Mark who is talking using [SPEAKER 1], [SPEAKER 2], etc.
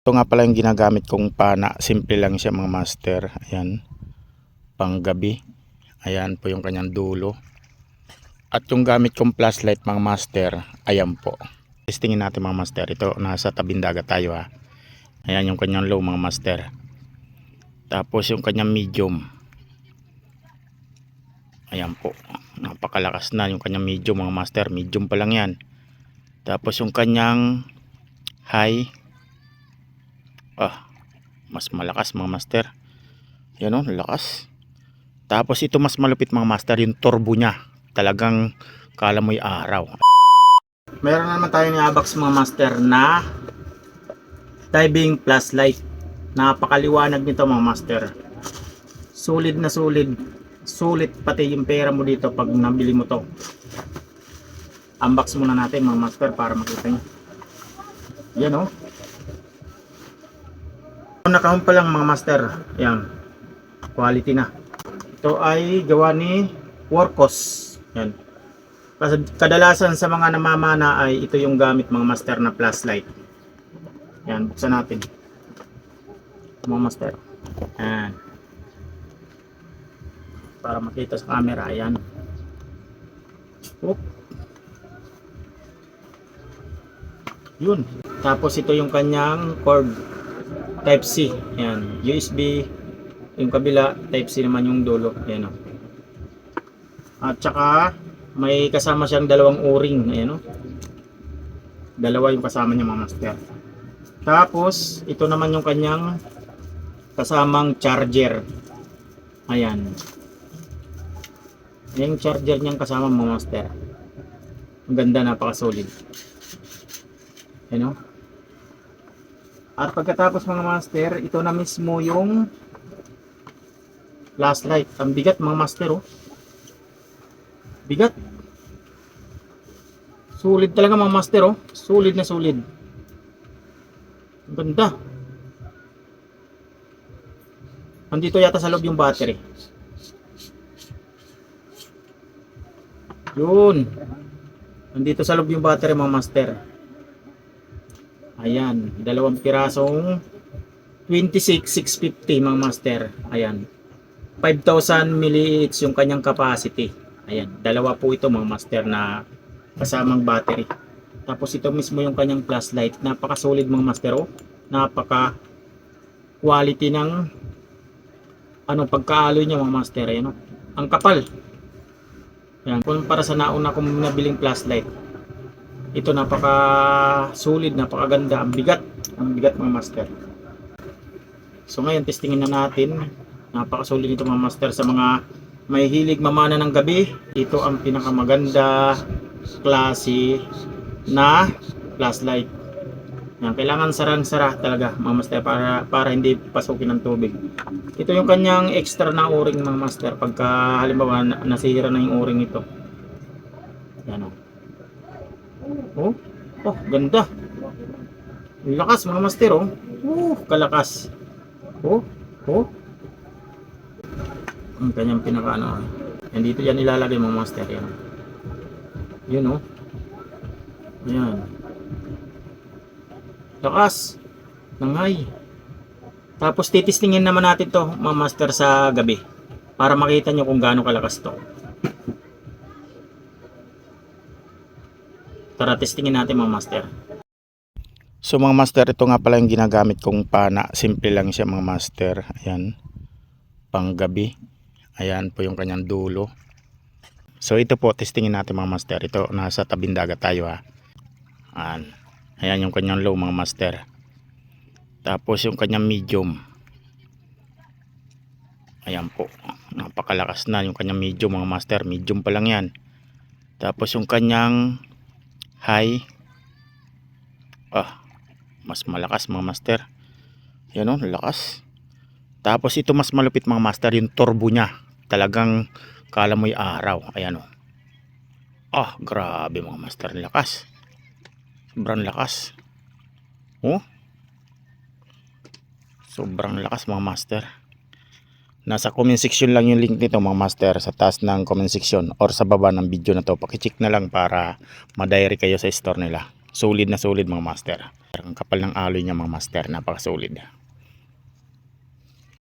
[SPEAKER 1] Ito nga pala yung ginagamit kong pana. Simple lang siya mga master. Ayan. Panggabi. Ayan po yung kanyang dulo. At yung gamit kong flashlight mga master. Ayan po. Testingin natin mga master. Ito nasa tabing dagat tayo ha. Ayan yung kanyang low mga master. Tapos yung kanyang medium. Ayan po. Napakalakas na yung kanyang medium mga master. Medium pa lang yan. Tapos yung kanyang high. Mas malakas mga master. Yan o, lakas. Tapos ito mas malupit mga master, yung turbo nya. Talagang kala mo'y araw. Meron naman tayo ni Abax mga master na diving flashlight. Napakaliwanag nito mga master. Sulit na sulit. Sulit pati yung pera mo dito pag nabili mo to. Unbox muna natin mga master para makita nyo. Yan o. Nakahon pa lang mga master. Yan. Quality na. Ito ay gawa ni Workos. Yan. Kadalasan sa mga namamana ay ito yung gamit mga master na flashlight. Yan. Buksan natin. Mga master. Yan. Para makita sa camera. Yan. Oop. Yun. Tapos ito yung kanyang cord. Type C, yan, USB, yung kabila, Type C naman yung dulo, yan o. At saka, may kasama siyang dalawang o-ring, ayan o. Dalawa yung kasama niya mga master. Tapos, ito naman yung kanyang kasamang charger. Ayan. Yung charger niyang kasama mga master. Ang ganda, napaka-solid. Ayan o. At pagkatapos mga master, ito na mismo yung flashlight. Ang bigat mga master oh. Bigat. Sulit talaga mga master oh. Sulit na sulit. Ang ganda. Andito yata sa loob yung battery. Yun. Andito sa loob yung battery mga master. Ayan, dalawang pirasong 26650 mga master. Ayan. 5,000 mAh yung kanyang capacity. Ayan, dalawa po ito mga master na kasamang battery. Tapos ito mismo yung kanyang flashlight. Napaka-solid mga master oh. Napaka-quality ng pagkaaloy niya mga master. Ayan oh. Ang kapal. Ayan, para sa nauna kong nabiling flashlight. Ito napaka solid, napakaganda, ang bigat mga master. So ngayon testingin na natin. Napaka solid nito mga master sa mga may hilig mamana ng gabi. Ito ang pinakamaganda klase na flashlight. Yan, kailangan sarang-sara talaga mga master para hindi pasukin ng tubig. Ito yung kanyang extra na o-ring mga master pagka halimbawa nasira na yung o-ring ito. Yan o. Oh, ganda. Lakas mga master oh. Kalakas. Ang kanyang pinakaano. Yan dito yan ilalagay mga master yan. Yun oh. Ayan. Lakas. Nangay. Tapos titistingin naman natin to mga master sa gabi para makita nyo kung gaano kalakas to. Tara, testingin natin mga master. So mga master, ito nga pala yung ginagamit kong pana. Simple lang siya mga master. Ayan. Panggabi. Ayan po yung kanyang dulo. So ito po, testingin natin mga master. Ito, nasa tabing dagat tayo ha. Ayan yung kanyang low mga master. Tapos yung kanyang medium. Ayan po. Napakalakas na yung kanyang medium mga master. Medium pa lang yan. Tapos yung kanyang high. Mas malakas mga master. Yan o, lakas. Tapos ito mas malupit mga master, yung turbo nya. Talagang kala mo'y araw. Ayan o. Grabe mga master, lakas. Sobrang lakas. Sobrang lakas mga master. Nasa comment section lang yung link nito mga master, sa taas ng comment section or sa baba ng video na to. Pakicheck na lang para ma-diary kayo sa store nila. Solid na solid mga master. Ang kapal ng alloy niya mga master, napaka solid.